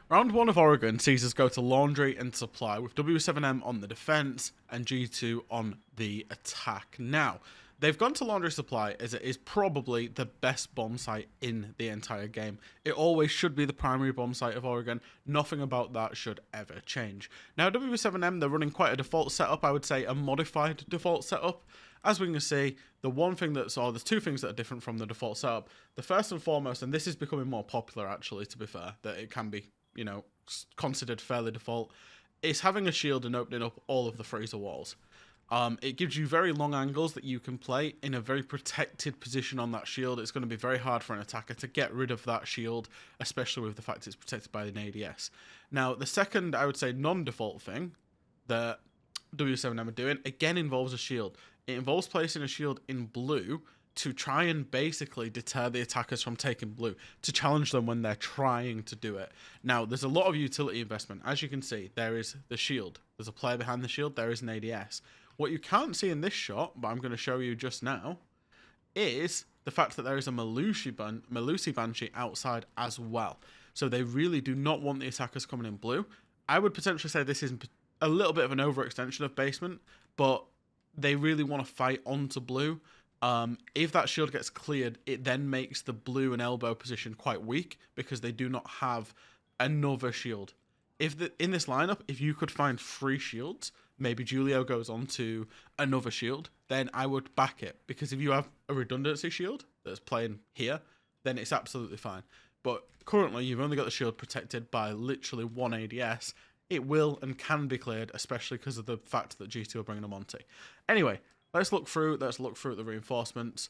Round 1 of Oregon sees us go to Laundry and Supply with W7M on the defense and G2 on the attack. Now, they've gone to Laundry Supply as it is probably the best bomb site in the entire game. It always should be the primary bomb site of Oregon. Nothing about that should ever change. Now, W7M, they're running quite a default setup, I would say a modified default setup. As we can see, there's two things that are different from the default setup. The first and foremost, and this is becoming more popular actually, to be fair, that it can be, considered fairly default, is having a shield and opening up all of the freezer walls. It gives you very long angles that you can play in a very protected position on that shield. It's going to be very hard for an attacker to get rid of that shield, especially with the fact it's protected by an ADS. Now, the second, I would say, non-default thing that W7M are doing, again, involves a shield. It involves placing a shield in blue to try and basically deter the attackers from taking blue, to challenge them when they're trying to do it. Now, there's a lot of utility investment. As you can see, there is the shield. There's a player behind the shield. There is an ADS. What you can't see in this shot, but I'm going to show you just now, is the fact that there is a Melusi Banshee outside as well. So they really do not want the attackers coming in blue. I would potentially say this is a little bit of an overextension of basement, but they really want to fight onto blue. If that shield gets cleared, it then makes the blue and elbow position quite weak because they do not have another shield. In this lineup, if you could find 3 shields, maybe Julio goes on to another shield, then I would back it. Because if you have a redundancy shield that's playing here, then it's absolutely fine. But currently, you've only got the shield protected by literally one ADS. It will and can be cleared, especially because of the fact that G2 are bringing a Monty. Anyway, let's look through at the reinforcements.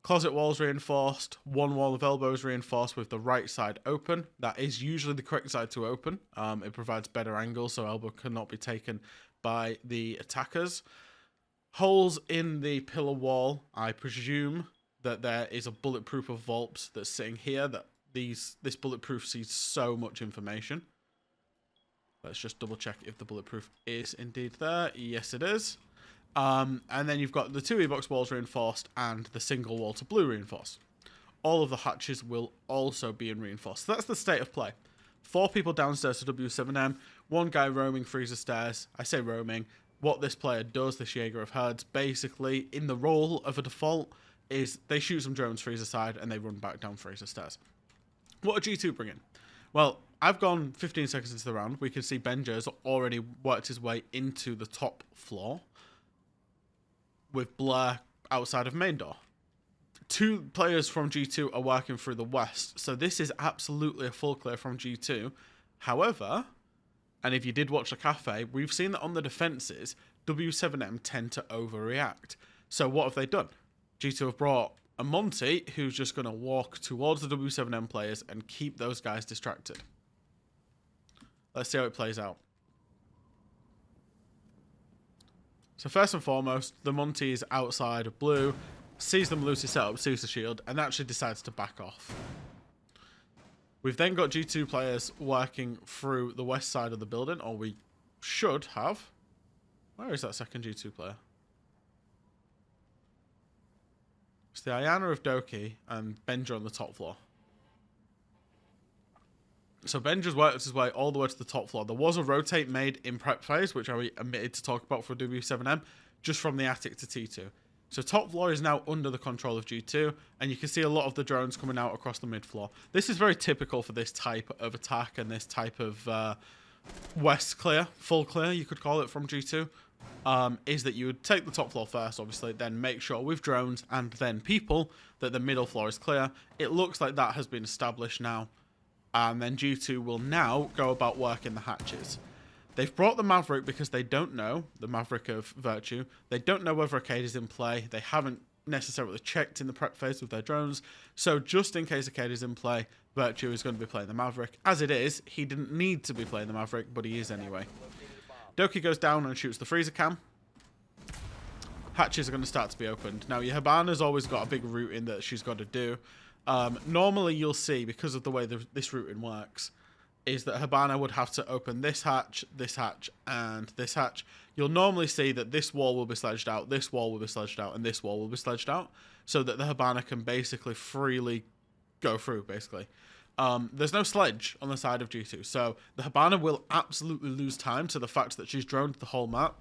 Closet walls reinforced. One wall of elbows reinforced with the right side open. That is usually the correct side to open. It provides better angles so elbow cannot be taken by the attackers. Holes in the pillar wall. I presume that there is a bulletproof of Volps that's sitting here. That this bulletproof sees so much information. Let's just double check if the bulletproof is indeed there. Yes, it is. And then you've got the 2 E-box walls reinforced and the single wall to blue reinforced. All of the hatches will also be reinforced. So that's the state of play. 4 people downstairs to W7M, 1 guy roaming freezer stairs. I say roaming. What this player does, this Jaeger of Herds, basically in the role of a default, is they shoot some drones freezer side and they run back down freezer stairs. What are G2 bringing? Well, I've gone 15 seconds into the round. We can see Benja's already worked his way into the top floor, with Blair outside of main door. 2 players from G2 are working through the west, so this is absolutely a full clear from G2. However, and if you did watch the cafe, we've seen that on the defenses, W7M tend to overreact. So what have they done? G2 have brought a Monty who's just going to walk towards the W7M players and keep those guys distracted. Let's see how it plays out. So first and foremost, the Monty is outside of blue, sees the Melusi setup, sees the shield, and actually decides to back off. We've then got G2 players working through the west side of the building, or we should have. Where is that second G2 player? It's the Ayana of Doki and Benja on the top floor. So Benja's worked his way all the way to the top floor. There was a rotate made in prep phase, which I omitted to talk about for W7M, just from the attic to T2. So top floor is now under the control of G2, and you can see a lot of the drones coming out across the mid floor. This is very typical for this type of attack and this type of west clear, full clear, you could call it, from G2. Is that you would take the top floor first, obviously, then make sure with drones and then people that the middle floor is clear. It looks like that has been established now. And then G2 will now go about working the hatches. They've brought the Maverick because they don't know, the Maverick of Virtue, they don't know whether Arcade is in play. They haven't necessarily checked in the prep phase with their drones. So just in case Arcade is in play, Virtue is going to be playing the Maverick. As it is, he didn't need to be playing the Maverick, but he is anyway. Doki goes down and shoots the freezer cam. Hatches are going to start to be opened. Now, your Habana's always got a big routing that she's got to do. Normally, you'll see, because of the way this routing works, is that Habana would have to open this hatch, and this hatch. You'll normally see that this wall will be sledged out, this wall will be sledged out, and this wall will be sledged out, so that the Habana can basically freely go through, basically. There's no sledge on the side of G2, so the Hibana will absolutely lose time to the fact that she's droned the whole map,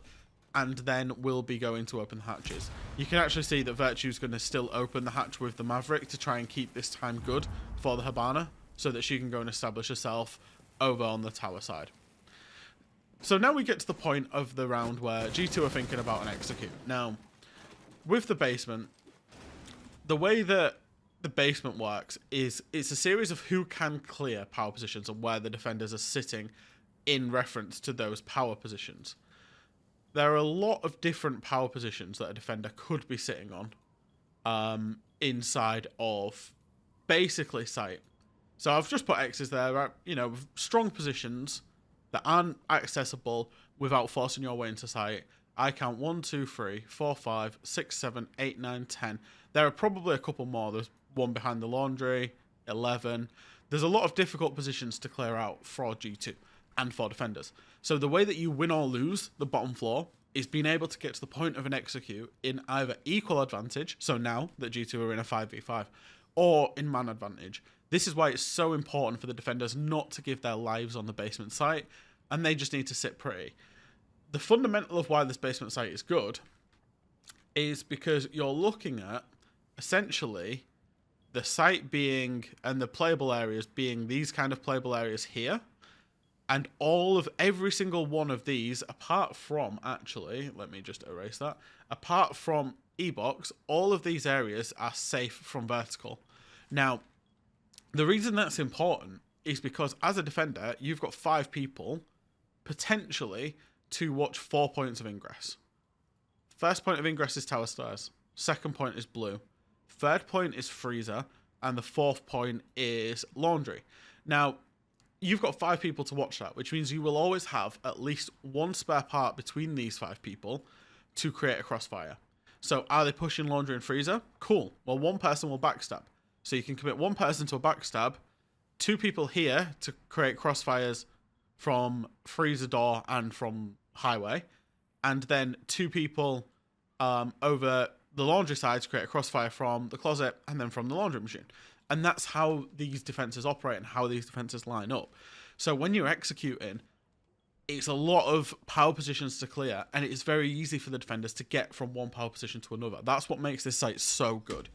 and then will be going to open the hatches. You can actually see that Virtue's going to still open the hatch with the Maverick to try and keep this time good for the Hibana, so that she can go and establish herself over on the tower side. So now we get to the point of the round where G2 are thinking about an execute. Now, with the basement, the way that the basement works is it's a series of who can clear power positions and where the defenders are sitting in reference to those power positions. There are a lot of different power positions that a defender could be sitting on inside of basically site. So I've just put X's there, right? You know, strong positions that aren't accessible without forcing your way into site. I count 1, 2, 3, 4, 5, 6, 7, 8, 9, 10. There are probably a couple more. There's one behind the laundry, 11. There's a lot of difficult positions to clear out for G2 and for defenders. So the way that you win or lose the bottom floor is being able to get to the point of an execute in either equal advantage, so now that G2 are in a 5v5, or in man advantage. This is why it's so important for the defenders not to give their lives on the basement site, and they just need to sit pretty. The fundamental of why this basement site is good is because you're looking at essentially the site being, and the playable areas being these kind of playable areas here, and every single one of these, apart from, actually, let me just erase that, apart from E-Box, all of these areas are safe from vertical. Now, the reason that's important is because as a defender, you've got 5 people potentially to watch 4 points of ingress. First point of ingress is tower stairs. Second point is blue. Third point is freezer. And the fourth point is laundry. Now, you've got 5 people to watch that, which means you will always have at least one spare part between these 5 people to create a crossfire. So are they pushing laundry and freezer? Cool. Well, one person will backstab. So you can commit one person to a backstab, 2 people here to create crossfires from freezer door and from highway, and then 2 people over the laundry side to create a crossfire from the closet and then from the laundry machine. And that's how these defenses operate and how these defenses line up. So when you're executing, it's a lot of power positions to clear, and it is very easy for the defenders to get from one power position to another. That's what makes this site so good.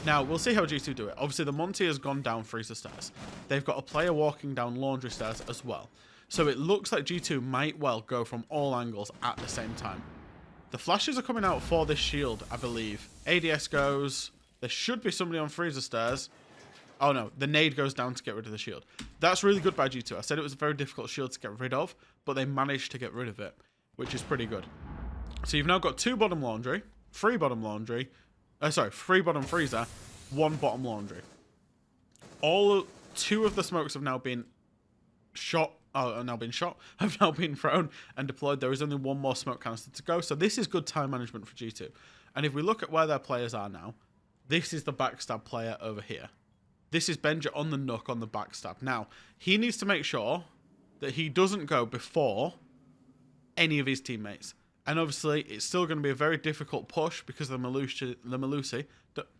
Now, we'll see how G2 do it. Obviously, the Monty has gone down freezer stairs. They've got a player walking down laundry stairs as well. So it looks like G2 might well go from all angles at the same time. The flashes are coming out for this shield, I believe. ADS goes. There should be somebody on freezer stairs. Oh no, the nade goes down to get rid of the shield. That's really good by G2. I said it was a very difficult shield to get rid of, but they managed to get rid of it, which is pretty good. So you've now got 2 bottom laundry, 3 bottom laundry, 3 bottom freezer, 1 bottom laundry. 2 of the smokes have now been shot, have now been thrown and deployed. There is only 1 more smoke canister to go, so this is good time management for G2. And if we look at where their players are now, this is the backstab player over here. This is Benja on the Nook on the backstab. Now, he needs to make sure that he doesn't go before any of his teammates. And obviously, it's still going to be a very difficult push because the Malusi,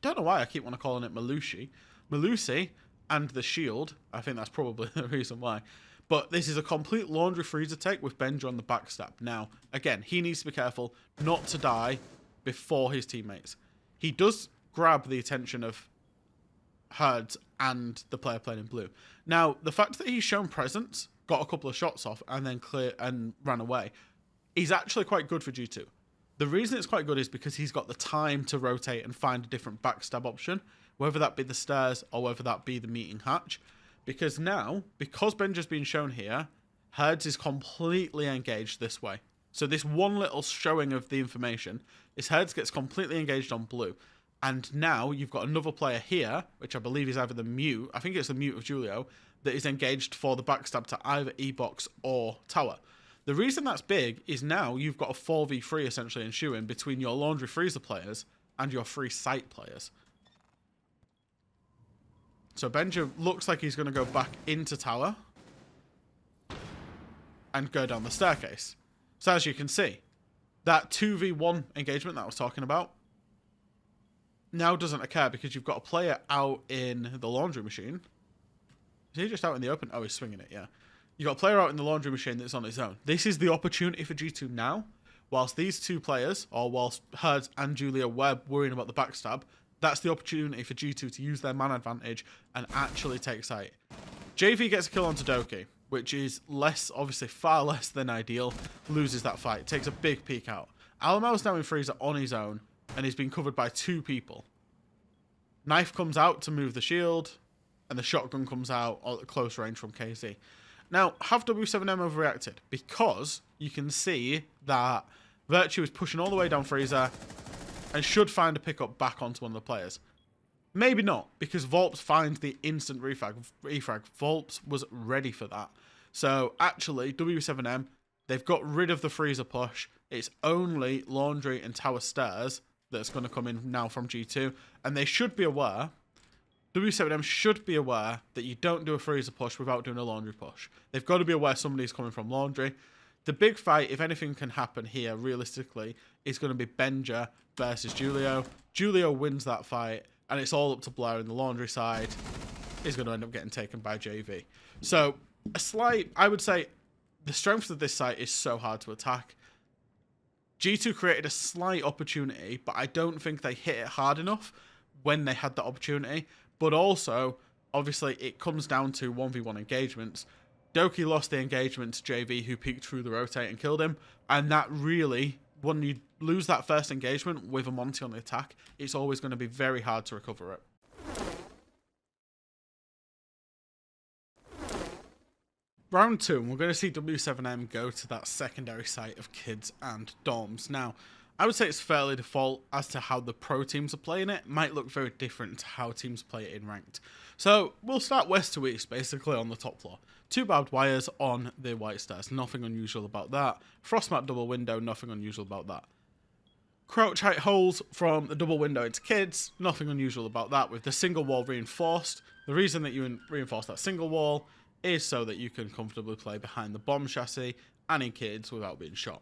don't know why I keep calling it Malusi and the shield. I think that's probably the reason why. But this is a complete laundry freezer take with Benja on the backstab. Now, again, he needs to be careful not to die before his teammates. He does grab the attention of Herds and the player playing in blue. Now, the fact that he's shown presence, got a couple of shots off, and then clear and ran away, is actually quite good for G2. The reason it's quite good is because he's got the time to rotate and find a different backstab option, whether that be the stairs or whether that be the meeting hatch. Because now, because Benja's been shown here, Herds is completely engaged this way. So this one little showing of the information is Herds gets completely engaged on blue. And now you've got another player here, which I believe is either the mute, I think it's the mute of Julio, that is engaged for the backstab to either E-Box or tower. The reason that's big is now you've got a 4v3 essentially ensuing between your laundry freezer players and your free site players. So Benja looks like he's going to go back into tower and go down the staircase. So as you can see, that 2v1 engagement that I was talking about now doesn't occur because you've got a player out in the laundry machine. Is he just out in the open? Oh, he's swinging it, yeah. You got a player out in the laundry machine that's on his own. This is the opportunity for G2 now. Whilst these two players, or whilst Herds and Julia were worrying about the backstab, that's the opportunity for G2 to use their man advantage and actually take site. JV gets a kill onto Doki, which is less, obviously far less than ideal. Loses that fight, takes a big peek out. Alamel's now in freezer on his own, and he's been covered by 2 people. Knife comes out to move the shield, and the shotgun comes out at close range from KZ. Now, have W7M overreacted? Because you can see that Virtue is pushing all the way down freezer and should find a pickup back onto one of the players. Maybe not, because Volps finds the instant refrag. Volps was ready for that. So, actually, W7M, they've got rid of the freezer push. It's only Laundry and Tower Stairs that's going to come in now from G2. And they should be aware, W7M should be aware that you don't do a freezer push without doing a laundry push. They've got to be aware somebody's coming from laundry. The big fight, if anything can happen here, realistically, is going to be Benja versus Julio. Julio wins that fight, and it's all up to Blair in the laundry side. Is going to end up getting taken by JV. So, I would say, the strength of this site is so hard to attack. G2 created a slight opportunity, but I don't think they hit it hard enough when they had that opportunity. But also, obviously, it comes down to 1v1 engagements. Doki lost the engagement to JV, who peeked through the rotate and killed him. And that really, when you lose that first engagement with a Monty on the attack, it's always going to be very hard to recover it. Round 2, and we're going to see W7M go to that secondary site of kids and dorms. Now, I would say it's fairly default as to how the pro teams are playing it. Might look very different to how teams play it in ranked. So, we'll start west to east, basically on the top floor. 2 barbed wires on the white stairs, nothing unusual about that. Frostmat double window, nothing unusual about that. Crouch height holes from the double window into kids, nothing unusual about that, with the single wall reinforced. The reason that you reinforce that single wall is so that you can comfortably play behind the bomb chassis and in kids without being shot.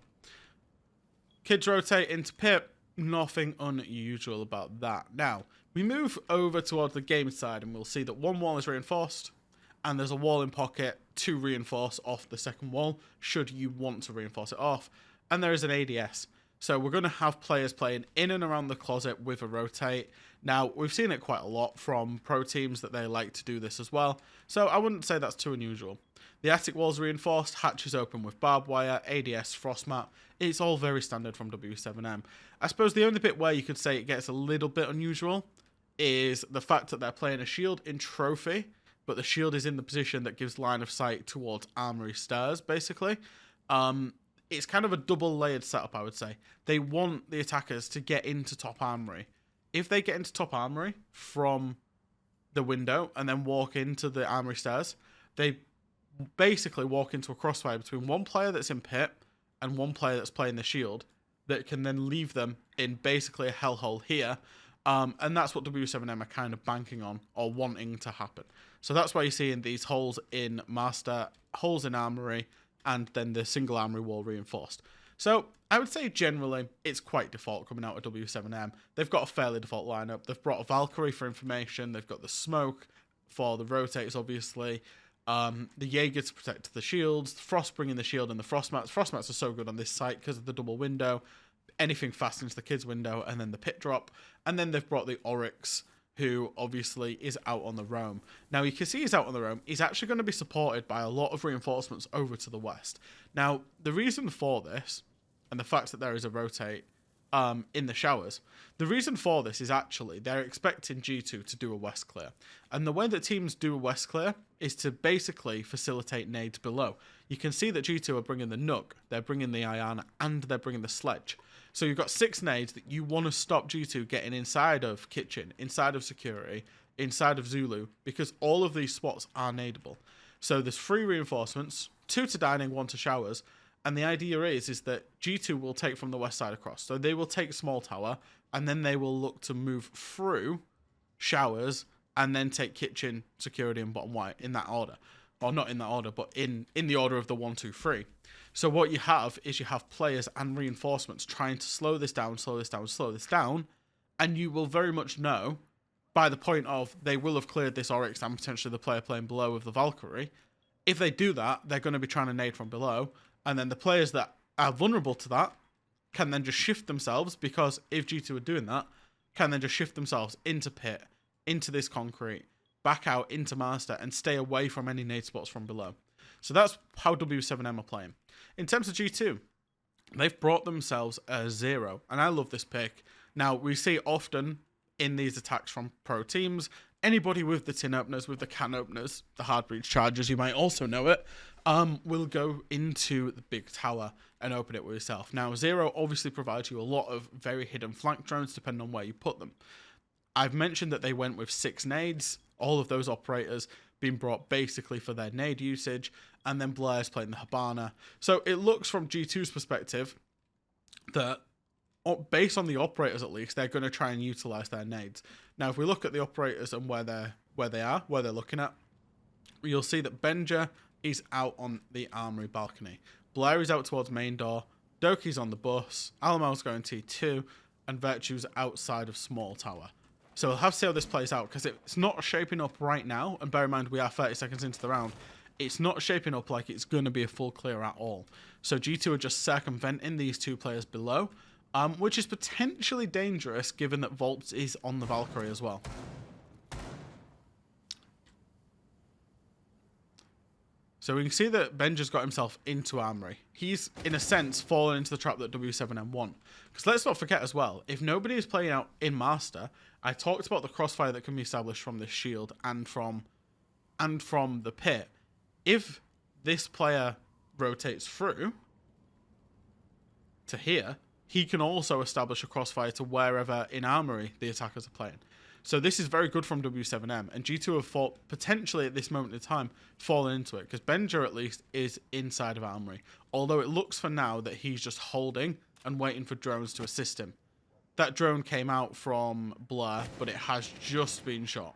Kids rotate into pit, nothing unusual about that. Now, we move over towards the game side and we'll see that one wall is reinforced and there's a wall in pocket to reinforce off the second wall should you want to reinforce it off. And there is an ADS. So we're going to have players playing in and around the closet with a rotate. Now, we've seen it quite a lot from pro teams that they like to do this as well. So I wouldn't say that's too unusual. The attic wall's reinforced, hatches open with barbed wire, ADS, frostmat. It's all very standard from W7M. I suppose the only bit where you could say it gets a little bit unusual is the fact that they're playing a shield in trophy, but the shield is in the position that gives line of sight towards armory stairs, basically. It's kind of a double-layered setup, I would say. They want the attackers to get into top armory. If they get into top armory from the window and then walk into the armory stairs, they basically walk into a crossfire between one player that's in pit and one player that's playing the shield that can then leave them in basically a hellhole here. And that's what W7M are kind of banking on or wanting to happen. So that's why you're seeing these holes in master, holes in armory, and then the single armory wall reinforced. So I would say generally it's quite default coming out of W7M. They've got a fairly default lineup. They've brought a Valkyrie for information. They've got the smoke for the rotates, obviously. The Jaeger to protect the shields. The Frost bringing the shield and the Frostmats. Frostmats are so good on this site because of the double window. Anything fast into the kids window and then the pit drop. And then they've brought the Oryx, who obviously is out on the roam. Now, you can see he's out on the roam. He's actually going to be supported by a lot of reinforcements over to the west. Now, the reason for this, and the fact that there is a rotate in the showers, the reason for this is actually they're expecting G2 to do a west clear. And the way that teams do a west clear is to basically facilitate nades below. You can see that G2 are bringing the Nook, they're bringing the Iana, and they're bringing the Sledge. So you've got 6 nades that you want to stop G2 getting inside of Kitchen, inside of Security, inside of Zulu, because all of these spots are nadeable. So there's 3 reinforcements, 2 to dining, 1 to showers, and the idea is that G2 will take from the west side across. So they will take Small Tower, and then they will look to move through showers, and then take Kitchen, Security, and bottom white in that order. Or not in that order, but in the order of the 1, 2, 3. So what you have is you have players and reinforcements trying to slow this down, slow this down, slow this down, and you will very much know by the point of they will have cleared this Oryx and potentially the player playing below of the Valkyrie. If they do that, they're going to be trying to nade from below, and then the players that are vulnerable to that can then just shift themselves, because if G2 are doing that, can then just shift themselves into pit, into this concrete, back out into master, and stay away from any nade spots from below. So that's how W7M are playing. In terms of G2, they've brought themselves a 0, and I love this pick. Now, we see often in these attacks from pro teams, anybody with the tin openers, with the can openers, the hard breach chargers, you might also know it, will go into the big tower and open it with yourself. Now, 0 obviously provides you a lot of very hidden flank drones depending on where you put them. I've mentioned that they went with 6 nades, all of those operators being brought basically for their nade usage, and then Blair's playing the Hibana. So it looks from G2's perspective that, based on the operators at least, they're going to try and utilize their nades. Now, if we look at the operators and where they're looking at, you'll see that Benja is out on the armory balcony. Blair is out towards main door. Doki's on the bus. Alamal's going T2, and Virtue's outside of small tower. So we'll have to see how this plays out, because it's not shaping up right now. And bear in mind, we are 30 seconds into the round. It's not shaping up like it's going to be a full clear at all. So G2 are just circumventing these 2 players below, which is potentially dangerous given that Volps is on the Valkyrie as well. So we can see that Benja's got himself into armory. He's, in a sense, fallen into the trap that W7M want. Because let's not forget as well, if nobody is playing out in Master, I talked about the crossfire that can be established from this shield and from the pit. If this player rotates through to here, he can also establish a crossfire to wherever in armory the attackers are playing. So this is very good from W7M, and G2 have fought, potentially at this moment in time, fallen into it, because Benja at least is inside of armory, although it looks for now that he's just holding and waiting for drones to assist him. That drone came out from Blair, but it has just been shot.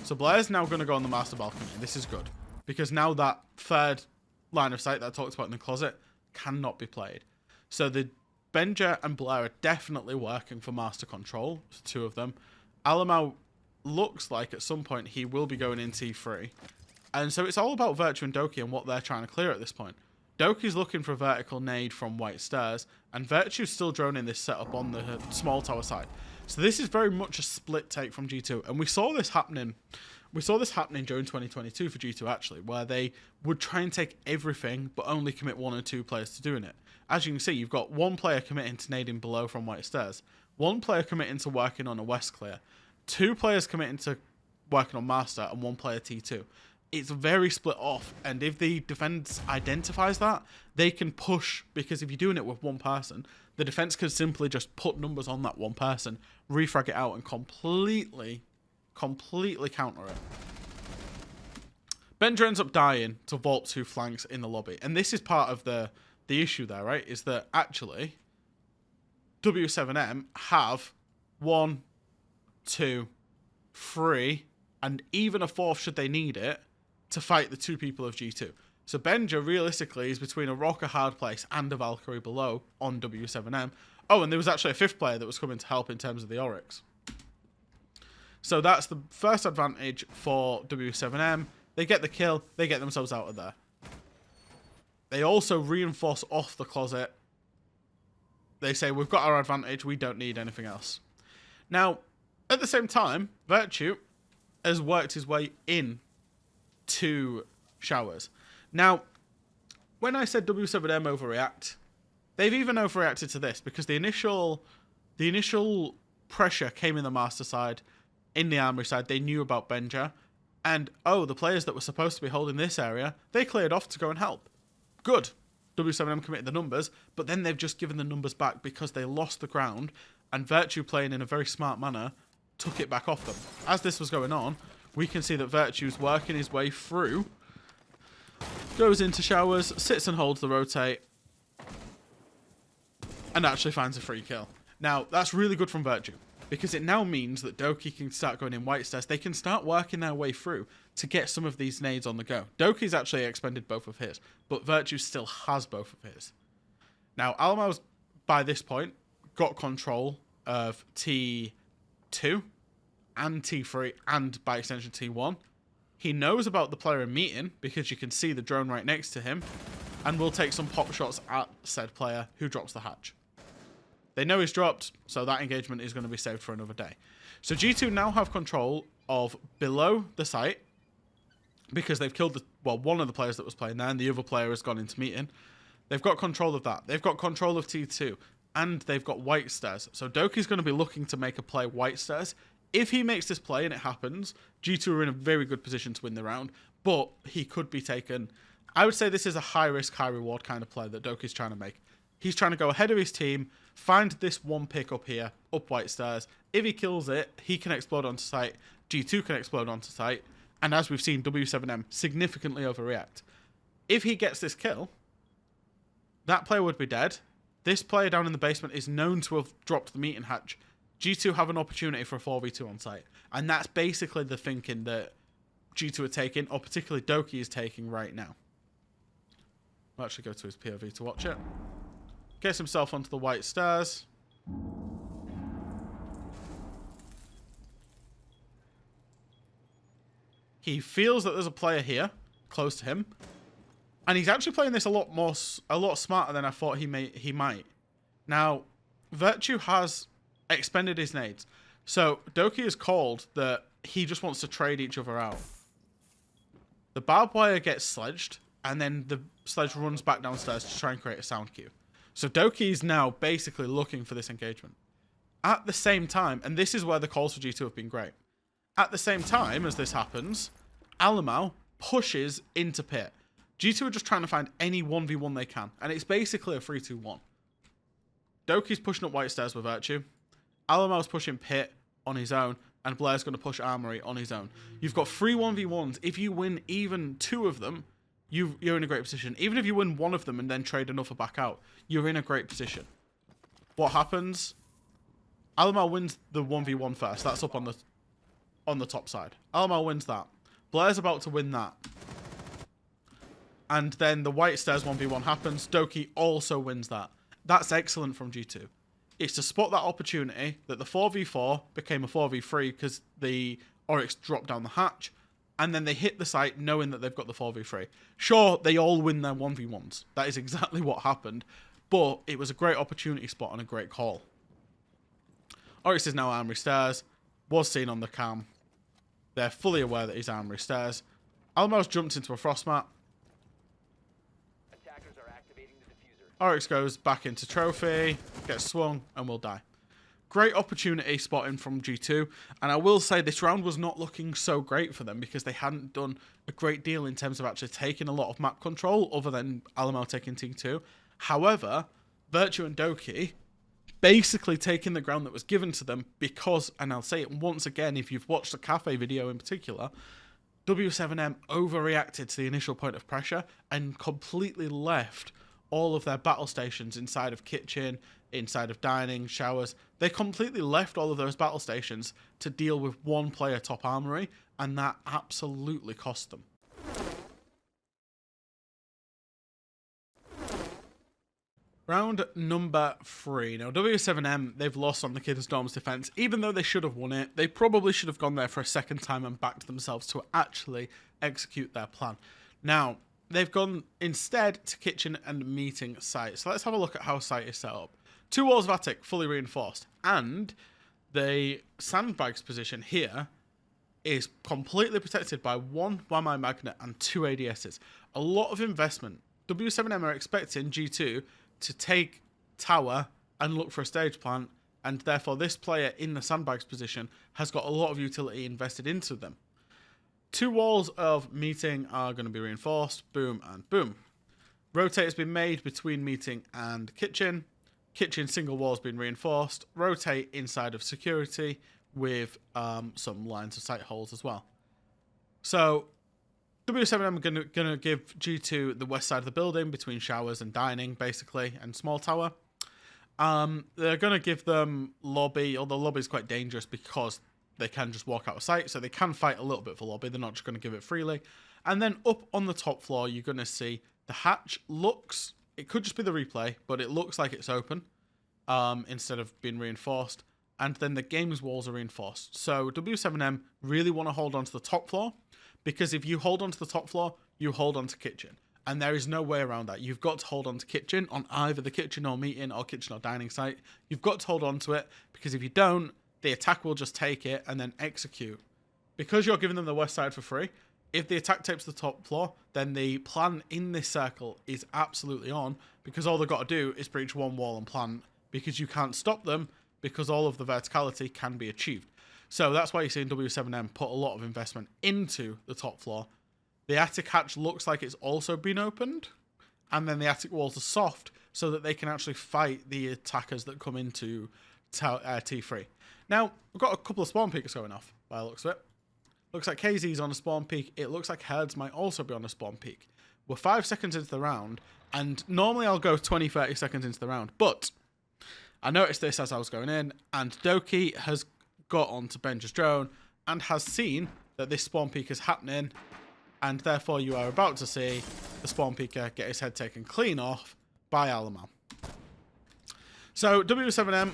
So Blair's now going to go on the master balcony. This is good, because now that third line of sight that I talked about in the closet cannot be played. So the Benja and Blair are definitely working for master control, the 2 of them. Alamal looks like at some point he will be going in T3. And so it's all about Virtue and Doki and what they're trying to clear at this point. Doki's looking for a vertical nade from White Stairs, and Virtue's still droning this setup on the small tower side. So this is very much a split take from G2, and we saw this happening. We saw this happening during 2022 for G2 actually, where they would try and take everything but only commit 1 or 2 players to doing it. As you can see, you've got 1 player committing to nading below from White Stairs, 1 player committing to working on a West Clear, 2 players committing to working on Master, and 1 player T2. It's very split off, and if the defense identifies that, they can push, because if you're doing it with 1 person, the defense could simply just put numbers on that 1 person, refrag it out, and completely counter it. Benja ends up dying to Volps, who flanks in the lobby, and this is part of the issue there, right? Is that actually W7M have 1, 2, 3, and even a 4th should they need it to fight the 2 people of G2. So Benja realistically is between a rock, a hard place, and a Valkyrie below on W7M. Oh, and there was actually a 5th player that was coming to help in terms of the Oryx. So that's the first advantage for W7M. They get the kill, they get themselves out of there. They also reinforce off the closet. They say, we've got our advantage, we don't need anything else. Now, at the same time, Virtue has worked his way in to showers. Now, when I said W7M overreact, they've even overreacted to this, because the initial pressure came in the master side, in the armory side. They knew about Benja, and oh, the players that were supposed to be holding this area, they cleared off to go and help. Good. W7M committed the numbers, but then they've just given the numbers back because they lost the ground, and Virtue, playing in a very smart manner, took it back off them. As this was going on, we can see that Virtue's working his way through, goes into showers, sits and holds the rotate, and actually finds a free kill. Now, that's really good from Virtue, because it now means that Doki can start going in White Stairs. They can start working their way through to get some of these nades on the go. Doki's actually expended both of his, but Virtue still has both of his. Now, Alamal's, by this point, got control of T2 and T3 and by extension T1. He knows about the player in meeting because you can see the drone right next to him, and will take some pop shots at said player who drops the hatch. They know he's dropped, so that engagement is going to be saved for another day. So G2 now have control of below the site because they've killed one of the players that was playing there, and the other player has gone into meeting. They've got control of that. They've got control of T2, and they've got white stairs. So Doki's going to be looking to make a play white stairs. If he makes this play and it happens, G2 are in a very good position to win the round, but he could be taken. I would say this is a high risk, high reward kind of play that Doki's trying to make. He's trying to go ahead of his team, find this one pick up here, up white stairs. If he kills it, he can explode onto site. G2 can explode onto site. And as we've seen, W7M significantly overreact. If he gets this kill, that player would be dead. This player down in the basement is known to have dropped the meeting hatch. G2 have an opportunity for a 4v2 on site. And that's basically the thinking that G2 are taking, or particularly Doki is taking right now. I'll actually go to his POV to watch it. Gets himself onto the white stairs. He feels that there's a player here, close to him. And he's actually playing this a lot smarter than I thought he might. Now, Virtue has expended his nades. So Doki has called that he just wants to trade each other out. The barbed wire gets sledged, and then the sledge runs back downstairs to try and create a sound cue. So Doki is now basically looking for this engagement. At the same time, and this is where the calls for G2 have been great. At the same time as this happens, Alamau pushes into pit. G2 are just trying to find any 1v1 they can, and it's basically a 3-2-1. Doki's pushing up white stairs with Virtue. Alamau's pushing pit on his own, and Blair's going to push Armory on his own. You've got 3 1v1s. If you win even 2 of them, you're in a great position. Even if you win 1 of them and then trade another back out, you're in a great position. What happens? Alamau wins the 1v1 first. That's up on the top side. Alamau wins that. Blair's about to win that. And then the white stairs 1v1 happens. Doki also wins that. That's excellent from G2. It's to spot that opportunity that the 4v4 became a 4v3 because the Oryx dropped down the hatch, and then they hit the site knowing that they've got the 4v3. Sure, they all win their 1v1s. That is exactly what happened, but it was a great opportunity spot and a great call. Oryx is now Armory Stairs, was seen on the cam. They're fully aware that he's Armory Stairs. Almo's jumped into a frost mat. Oryx goes back into trophy, gets swung, and will die. Great opportunity spotting from G2, and I will say this round was not looking so great for them because they hadn't done a great deal in terms of actually taking a lot of map control other than Alamo taking T2. However, Virtue and Doki basically taking the ground that was given to them because, and I'll say it once again if you've watched the cafe video in particular, W7M overreacted to the initial point of pressure and completely left all of their battle stations inside of kitchen, inside of dining, showers. They completely left all of those battle stations to deal with one player top armory, and that absolutely cost them. Round number 3. Now, W7M, they've lost on the Kid Storm's defense. Even though they should have won it, they probably should have gone there for a second time and backed themselves to actually execute their plan. Now, they've gone instead to kitchen and meeting site. So let's have a look at how site is set up. 2 walls of attic, fully reinforced. And the sandbags position here is completely protected by 1 Wamai Magnet and 2 ADSs. A lot of investment. W7M are expecting G2 to take tower and look for a stage plant. And therefore this player in the sandbags position has got a lot of utility invested into them. 2 walls of meeting are going to be reinforced. Boom and boom. Rotate has been made between meeting and kitchen. Kitchen single wall has been reinforced. Rotate inside of security with some lines of sight holes as well. So W7M are going to give G2 the west side of the building between showers and dining, basically, and small tower. They're going to give them lobby, although lobby is quite dangerous because they can just walk out of sight, so they can fight a little bit for lobby. They're not just going to give it freely. And then up on the top floor, you're going to see the hatch looks, it could just be the replay, but it looks like it's open instead of being reinforced. and then the game's walls are reinforced. So W7M really want to hold on to the top floor, because if you hold on to the top floor, you hold on to kitchen. And there is no way around that. You've got to hold on to kitchen on either the kitchen or meeting or kitchen or dining site. You've got to hold on to it, because if you don't, the attack will just take it and then execute. Because you're giving them the west side for free, if the attack takes the top floor, then the plan in this circle is absolutely on, because all they've got to do is breach one wall and plant, because you can't stop them, because all of the verticality can be achieved. So that's why you're seeing W7M put a lot of investment into the top floor. The attic hatch looks like it's also been opened, and then the attic walls are soft so that they can actually fight the attackers that come into T3. Now, we've got a couple of spawn peaks going off by the looks of it. Looks like KZ's on a spawn peak. It looks like Herds might also be on a spawn peak. We're 5 seconds into the round, and normally I'll go 20-30 seconds into the round, but I noticed this as I was going in, and Doki has got onto Benja's drone and has seen that this spawn peak is happening, and therefore you are about to see the spawn peaker get his head taken clean off by Alamo. So W7M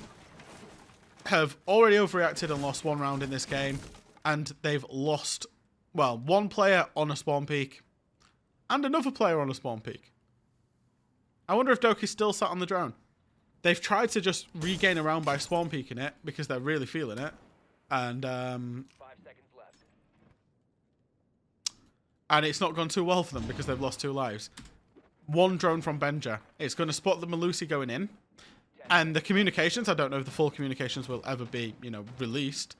have already overreacted and lost one round in this game, and they've lost, well, one player on a spawn peak and another player on a spawn peak. I wonder if Doki's still sat on the drone. They've tried to just regain a round by spawn peeking it because they're really feeling it, and 5 seconds left. And it's not gone too well for them because they've lost 2 lives. One drone from Benja. It's going to spot the Malusi going in. And the communications, I don't know if the full communications will ever be, released.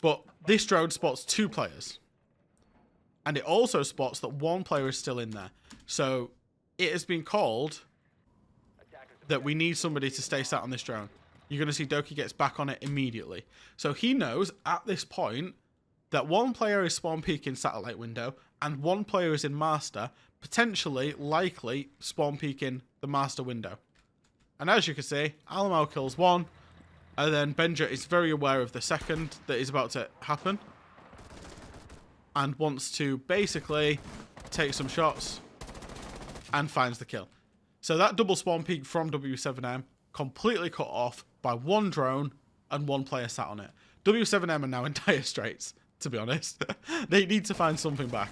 But this drone spots 2 players. And it also spots that 1 player is still in there. So it has been called that we need somebody to stay sat on this drone. You're going to see Doki gets back on it immediately. So he knows at this point that 1 player is spawn peeking satellite window and 1 player is in master, potentially, likely, spawn peeking the master window. And as you can see, Alamo kills 1, and then Benja is very aware of the second that is about to happen, and wants to basically take some shots and finds the kill. So that double spawn peek from W7M completely cut off by 1 drone and 1 player sat on it. W7M are now in dire straits, to be honest. They need to find something back.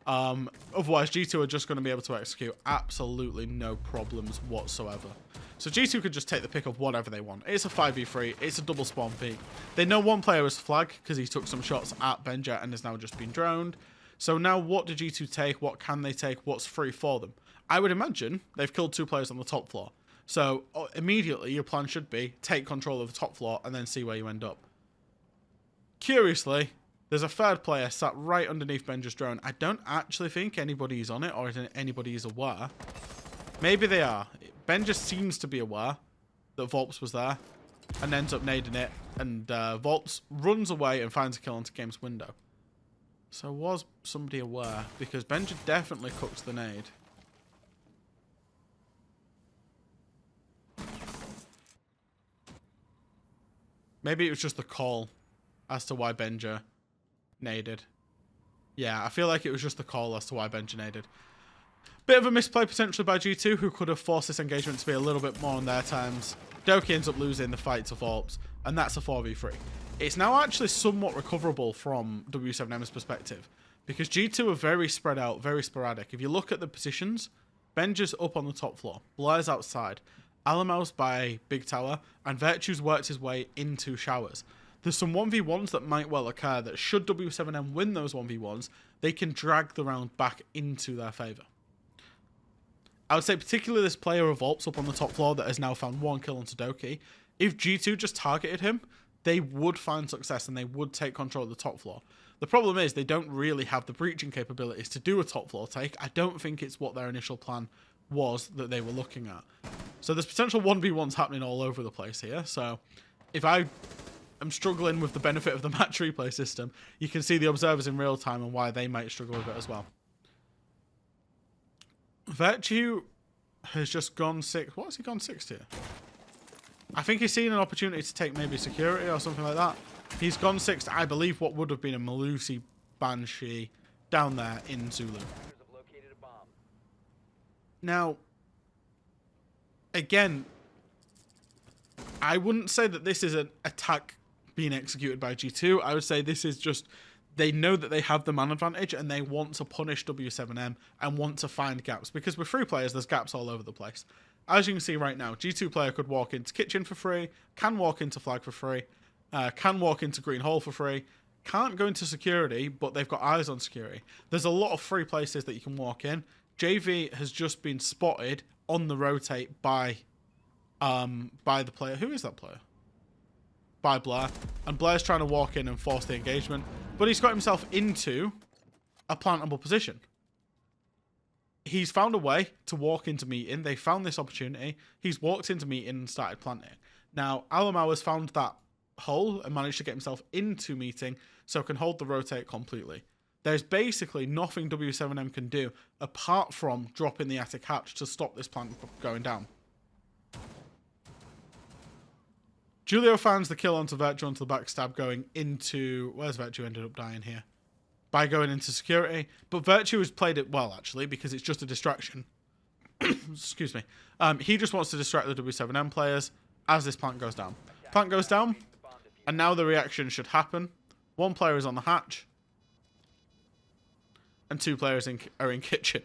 Otherwise, G2 are just going to be able to execute absolutely no problems whatsoever. So G2 could just take the pick of whatever they want. It's a 5v3. It's a double spawn peak. They know 1 player is flag because he took some shots at Benja and has now just been droned. So now what do G2 take? What can they take? What's free for them? I would imagine they've killed 2 players on the top floor. So immediately your plan should be take control of the top floor and then see where you end up. Curiously, there's a 3rd player sat right underneath Benja's drone. I don't actually think anybody is on it or anybody is aware. Maybe they are. Benja seems to be aware that Volps was there and ends up nading it. And Volps runs away and finds a kill onto game's window. So was somebody aware? Because Benja definitely cooked the nade. Maybe it was just the call as to why Benja naded. Yeah, I feel like it was just the call as to why Benja naded. Bit of a misplay potentially by G2, who could have forced this engagement to be a little bit more on their terms. Doki ends up losing the fight to Volps, and that's a 4v3. It's now actually somewhat recoverable from W7M's perspective, because G2 are very spread out, very sporadic. If you look at the positions, Benja's up on the top floor, Blair's outside, Alamo's by Big Tower, and Virtue's worked his way into showers. There's some 1v1s that might well occur that should W7M win those 1v1s, they can drag the round back into their favour. I would say particularly this player of Volps up on the top floor that has now found 1 kill on Doki. If G2 just targeted him, they would find success and they would take control of the top floor. The problem is they don't really have the breaching capabilities to do a top floor take. I don't think it's what their initial plan was that they were looking at. So there's potential 1v1s happening all over the place here. So if I am struggling with the benefit of the match replay system, you can see the observers in real time and why they might struggle with it as well. Virtue has just gone 6. What has he gone 6 to? I think he's seen an opportunity to take maybe security or something like that. He's gone 6 to, I believe, what would have been a Malusi Banshee down there in Zulu. Now, again, I wouldn't say that this is an attack being executed by G2. I would say this is just, they know that they have the man advantage and they want to punish W7M and want to find gaps, because with 3 players, there's gaps all over the place. As you can see right now, G2 player could walk into kitchen for free, can walk into flag for free, can walk into green hole for free, can't go into security, but they've got eyes on security. There's a lot of free places that you can walk in. JV has just been spotted on the rotate by the player. Who is that player? By Blair. And Blair's trying to walk in and force the engagement, but he's got himself into a plantable position. He's found a way to walk into meeting. They found this opportunity. He's walked into meeting and started planting. Now, Alamau has found that hole and managed to get himself into meeting, so can hold the rotate completely. There's basically nothing W7M can do apart from dropping the attic hatch to stop this plant going down. Julio finds the kill onto Virtue onto the backstab going into... Where's Virtue ended up dying here? By going into security. But Virtue has played it well, actually, because it's just a distraction. Excuse me. He just wants to distract the W7M players as this plant goes down. Plant goes down, and now the reaction should happen. 1 player is on the hatch, and 2 players are in kitchen.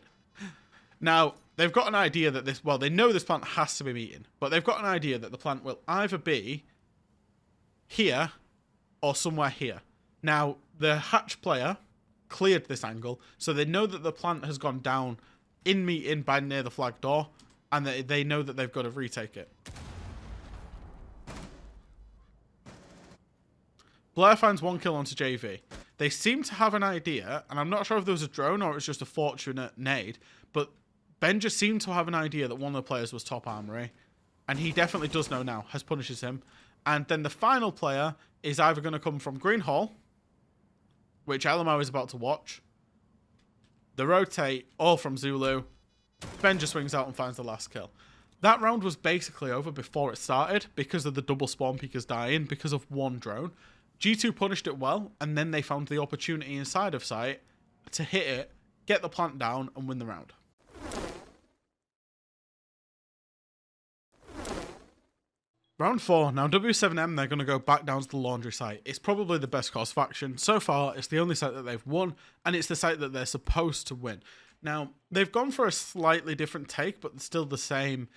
Now, they've got an idea that this... Well, they know this plant has to be meeting, but they've got an idea that the plant will either be here or somewhere here. Now, the hatch player cleared this angle, so they know that the plant has gone down in meeting by near the flag door, and they know that they've got to retake it. Blair finds 1 kill onto JV. They seem to have an idea, and I'm not sure if there was a drone or it was just a fortunate nade, but Ben just seemed to have an idea that one of the players was top armory, and he definitely does know now, has punishes him. And then the final player is either going to come from Green Hall, which Alamo is about to watch, the rotate, or from Zulu. Ben just swings out and finds the last kill. That round was basically over before it started because of the double spawn peekers dying because of 1 drone. G2 punished it well, and then they found the opportunity inside of sight to hit it, get the plant down, and win the round. Round 4. Now, W7M, they're going to go back down to the laundry site. It's probably the best course faction. So far, it's the only site that they've won, and it's the site that they're supposed to win. Now, they've gone for a slightly different take, but still the same...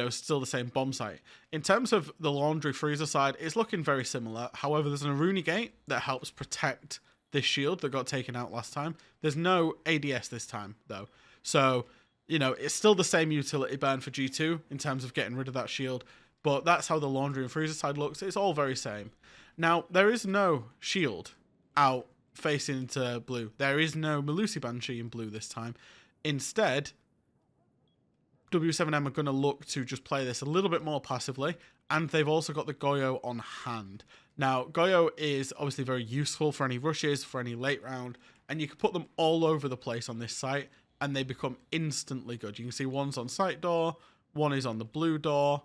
still the same bomb site. In terms of the laundry freezer side, it's looking very similar. However, there's an Aruni gate that helps protect this shield that got taken out last time. There's no ADS this time, though. So, it's still the same utility burn for G2 in terms of getting rid of that shield. But that's how the laundry and freezer side looks. It's all very same. Now, there is no shield out facing into blue. There is no Melusi Banshee in blue this time. Instead... W7M are going to look to just play this a little bit more passively, and they've also got the Goyo on hand. Now, Goyo is obviously very useful for any rushes, for any late round, and you can put them all over the place on this site, and they become instantly good. You can see 1's on site door, 1 is on the blue door.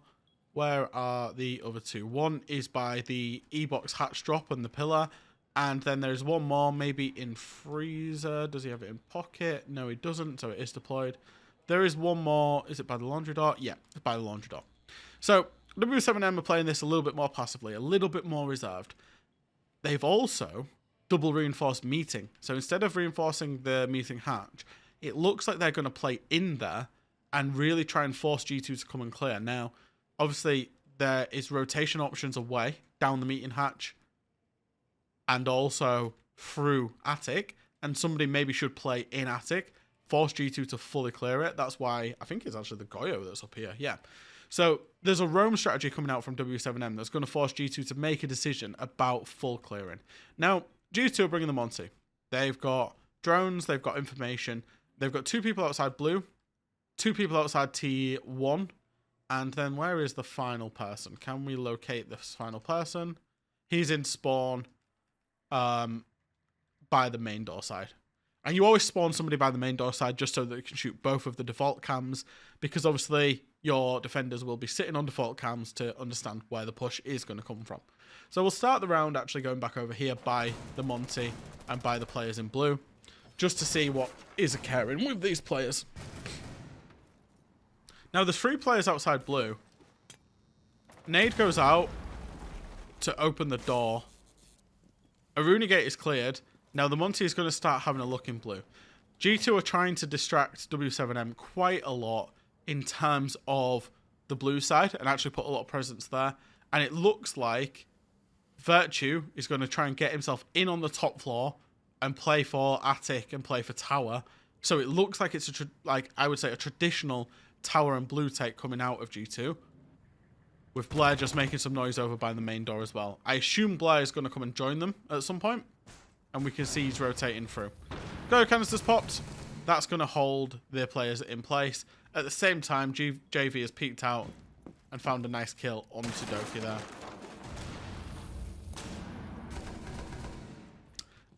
Where are the other 2? 1 is by the E-box hatch drop and the pillar, and then there's 1 more, maybe in freezer. Does he have it in pocket? No, he doesn't, so it is deployed. There is 1 more. Is it by the laundry door? Yeah, it's by the laundry door. So, W7M are playing this a little bit more passively, a little bit more reserved. They've also double reinforced meeting. So, instead of reinforcing the meeting hatch, it looks like they're going to play in there and really try and force G2 to come and clear. Now, obviously, there is rotation options away, down the meeting hatch, and also through attic. And somebody maybe should play in attic. Force G2 to fully clear it. That's why I think it's actually the Goyo that's up here. Yeah. So there's a roam strategy coming out from W7M that's going to force G2 to make a decision about full clearing. Now, G2 are bringing them onto. They've got drones. They've got information. They've got 2 people outside blue, 2 people outside T1. And then where is the final person? Can we locate this final person? He's in spawn by the main door side. And you always spawn somebody by the main door side just so that you can shoot both of the default cams, because obviously your defenders will be sitting on default cams to understand where the push is going to come from. So we'll start the round actually going back over here by the Monty and by the players in blue, just to see what is occurring with these players. Now there's 3 players outside blue. Nade goes out. to open the door. Aruna Gate is cleared. Now the Monty is going to start having a look in blue. G2 are trying to distract W7M quite a lot in terms of the blue side and actually put a lot of presence there. And it looks like Virtue is going to try and get himself in on the top floor and play for attic and play for tower. So it looks like it's I would say a traditional tower and blue take coming out of G2. With Blair just making some noise over by the main door as well. I assume Blair is going to come and join them at some point. And we can see he's rotating through. Go canisters popped. That's going to hold their players in place. At the same time, JV has peeked out and found a nice kill on Sudoku there.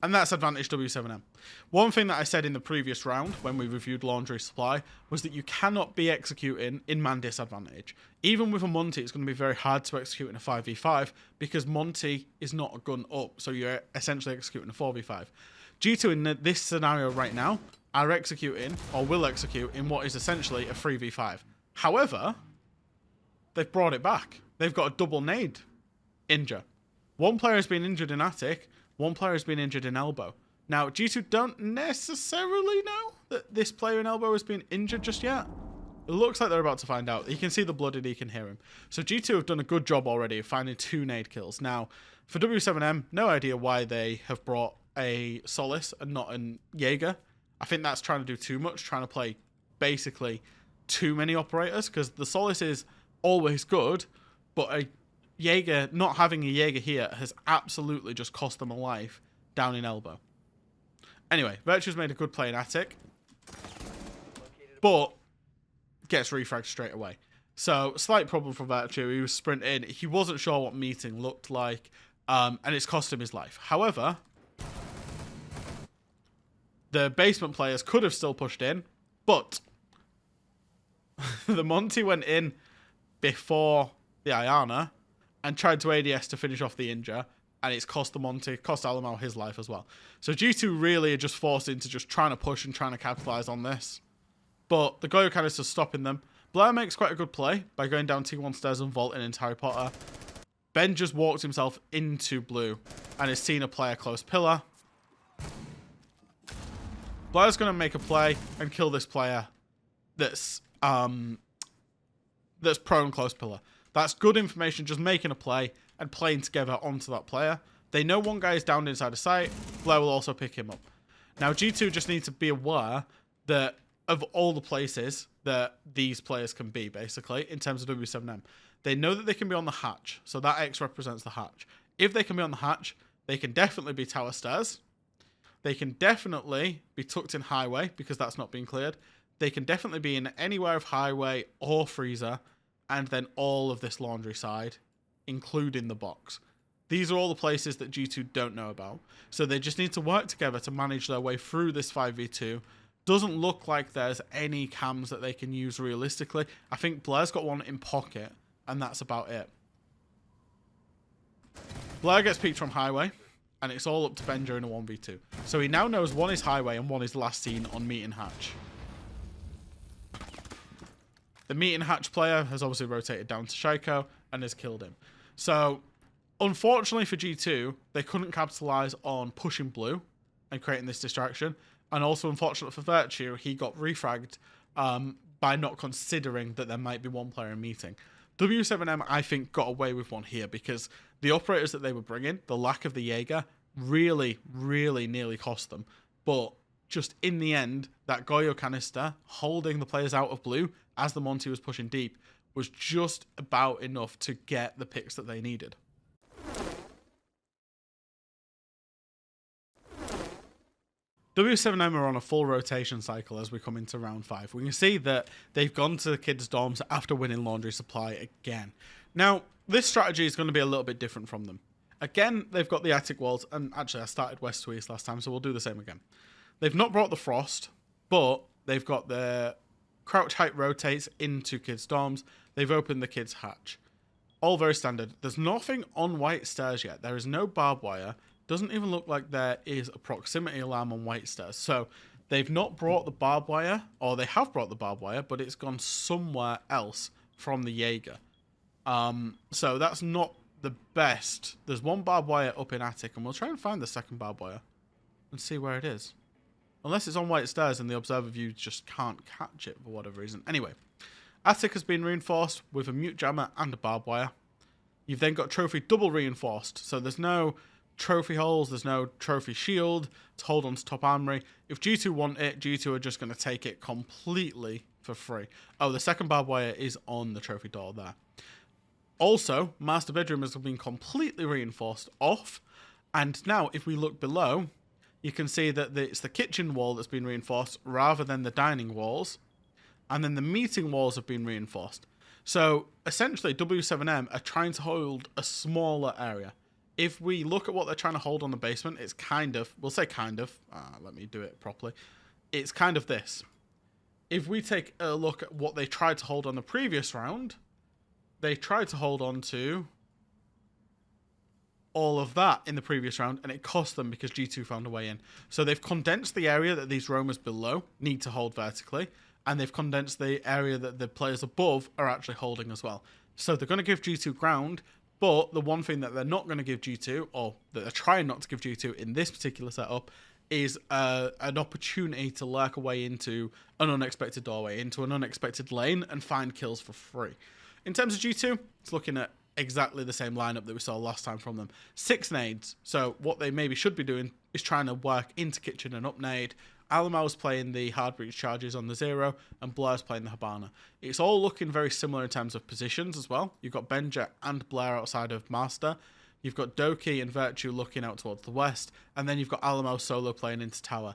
And that's advantage W7M. One thing that I said in the previous round when we reviewed Laundry Supply was that you cannot be executing in man disadvantage. Even with a Monty, it's going to be very hard to execute in a 5v5 because Monty is not a gun up, so you're essentially executing a 4v5. G2 in this scenario right now are executing, or will execute, in what is essentially a 3v5. However, they've brought it back. They've got a double nade injure. One player has been injured in attic, one player has been injured in elbow. Now, G2 don't necessarily know that this player in elbow has been injured just yet. It looks like they're about to find out. You can see the blood and he can hear him. So G2 have done a good job already of finding 2 nade kills. Now, for W7M, no idea why they have brought a Solace and not a Jaeger. I think that's trying to do too much, trying to play basically too many operators, because the Solace is always good, but a Jaeger, not having a Jaeger here has absolutely just cost them a life down in elbow. Anyway, Virtue's made a good play in attic, but gets refragged straight away. So, slight problem for Virtue. He was sprinting. He wasn't sure what meeting looked like, and it's cost him his life. However, the basement players could have still pushed in, but the Monty went in before the Ayana and tried to ADS to finish off the injure, and it's cost the Monty, cost Alamo his life as well. So G2 really are just forced into just trying to push and trying to capitalize on this. But the Goyo canister's stopping them. Blair makes quite a good play by going down T1 stairs and vaulting into Harry Potter. Ben just walked himself into blue and has seen a player close pillar. Blair's going to make a play and kill this player that's prone close pillar. That's good information, just making a play and playing together onto that player. They know one guy is down inside a site. Blair will also pick him up. Now, G2 just need to be aware that of all the places that these players can be, basically, in terms of W7M. They know that they can be on the hatch, so that X represents the hatch. If they can be on the hatch, they can definitely be tower stairs. They can definitely be tucked in highway, because that's not being cleared. They can definitely be in anywhere of highway or freezer, and then all of this laundry side, including the box. These are all the places that G2 don't know about. So they just need to work together to manage their way through this 5v2. Doesn't look like there's any cams that they can use realistically. I think Blair's got one in pocket, and that's about it. Blair gets peeked from highway, and it's all up to Ben during a 1v2. So he now knows one is highway and one is last seen on meeting hatch. The meeting hatch player has obviously rotated down to Shaiko and has killed him. So, unfortunately for G2, they couldn't capitalize on pushing blue and creating this distraction. And also, unfortunately for Virtue, he got refragged by not considering that there might be one player in meeting. W7M, I think, got away with one here because the operators that they were bringing, the lack of the Jaeger, really, really nearly cost them. But just in the end, that Goyo canister holding the players out of blue as the Monty was pushing deep was just about enough to get the picks that they needed. W7M are on a full rotation cycle as we come into round 5. We can see that they've gone to the kids' dorms after winning Laundry Supply again. Now, this strategy is going to be a little bit different from them. Again, they've got the attic walls, and actually I started west to east last time, so we'll do the same again. They've not brought the frost, but they've got the crouch height rotates into kids' dorms. They've opened the kids' hatch. All very standard. There's nothing on white stairs yet. There is no barbed wire. Doesn't even look like there is a proximity alarm on white stairs. So they've not brought the barbed wire, or they have brought the barbed wire, but it's gone somewhere else from the Jaeger. So that's not the best. There's one barbed wire up in attic, and we'll try and find the second barbed wire and see where it is. Unless it's on white stairs and the observer view just can't catch it for whatever reason. Anyway, attic has been reinforced with a mute jammer and a barbed wire. You've then got trophy double reinforced, so there's no trophy holes, there's no trophy shield to hold on to top armory. If G2 want it, G2 are just going to take it completely for free. Oh, the second barbed wire is on the trophy door there. Also, master bedroom has been completely reinforced off, and now if we look below, you can see that it's the kitchen wall that's been reinforced rather than the dining walls, and then the meeting walls have been reinforced. So essentially W7M are trying to hold a smaller area. If we look at what they're trying to hold on the basement, it's kind of, we'll say kind of, let me do it properly. It's kind of this. If we take a look at what they tried to hold on the previous round, they tried to hold on to all of that in the previous round, and it cost them because G2 found a way in. So they've condensed the area that these roamers below need to hold vertically, and they've condensed the area that the players above are actually holding as well. So they're going to give G2 ground, but the one thing that they're not going to give G2, or that they're trying not to give G2 in this particular setup, is an opportunity to lurk a way into an unexpected doorway, into an unexpected lane, and find kills for free. In terms of G2, it's looking at exactly the same lineup that we saw last time from them. 6 nades. So what they maybe should be doing is trying to work into kitchen and up nade. Alamal's playing the hard breach charges on the 0, and Blair's playing the Habana. It's all looking very similar in terms of positions as well. You've got Benja and Blair outside of Master. You've got Doki and Virtue looking out towards the west, and then you've got Alamo solo playing into tower.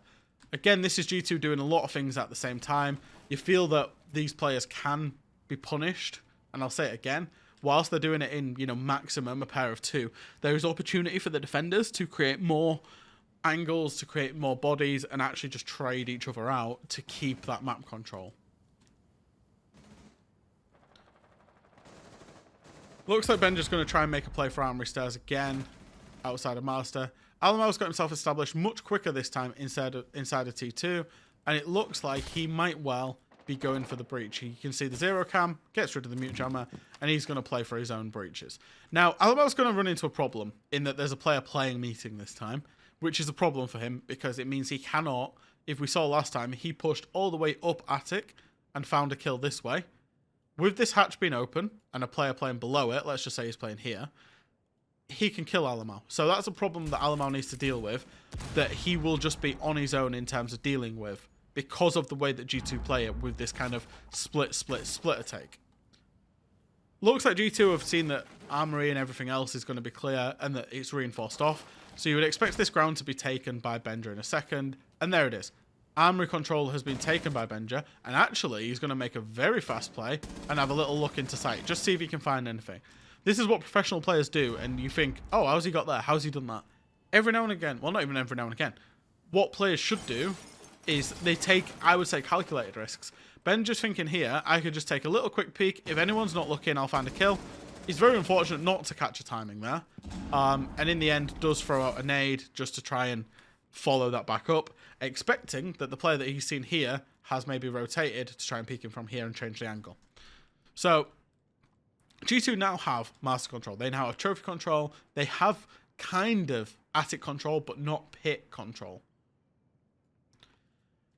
Again, this is G2 doing a lot of things at the same time. You feel that these players can be punished, and I'll say it again, whilst they're doing it in, maximum a pair of 2, there is opportunity for the defenders to create more angles, to create more bodies, and actually just trade each other out to keep that map control. Looks like Benja's going to try and make a play for Armory Stairs again, outside of Master. Alamo's got himself established much quicker this time inside of T2, and it looks like he might well be going for the breach. You can see the 0 cam, gets rid of the mute jammer, and he's going to play for his own breaches. Now, Alamo's going to run into a problem in that there's a player playing meeting this time, which is a problem for him because it means he cannot, if we saw last time, he pushed all the way up attic and found a kill this way. With this hatch being open and a player playing below it, let's just say he's playing here, he can kill Alamo. So that's a problem that Alamo needs to deal with, that he will just be on his own in terms of dealing with because of the way that G2 play it with this kind of split take. Looks like G2 have seen that Armory and everything else is going to be clear and that it's reinforced off. So you would expect this ground to be taken by Benja in a second. And there it is. Armory control has been taken by Benja. And actually, he's going to make a very fast play and have a little look into sight. Just see if he can find anything. This is what professional players do. And you think, oh, how's he got there? How's he done that? Every now and again. Well, not even every now and again. What players should do is they take, I would say, calculated risks. Benja's thinking here, I could just take a little quick peek. If anyone's not looking, I'll find a kill. He's very unfortunate not to catch a timing there. And in the end, does throw out a nade just to try and follow that back up, expecting that the player that he's seen here has maybe rotated to try and peek him from here and change the angle. So, G2 now have master control. They now have trophy control. They have kind of attic control, but not pit control.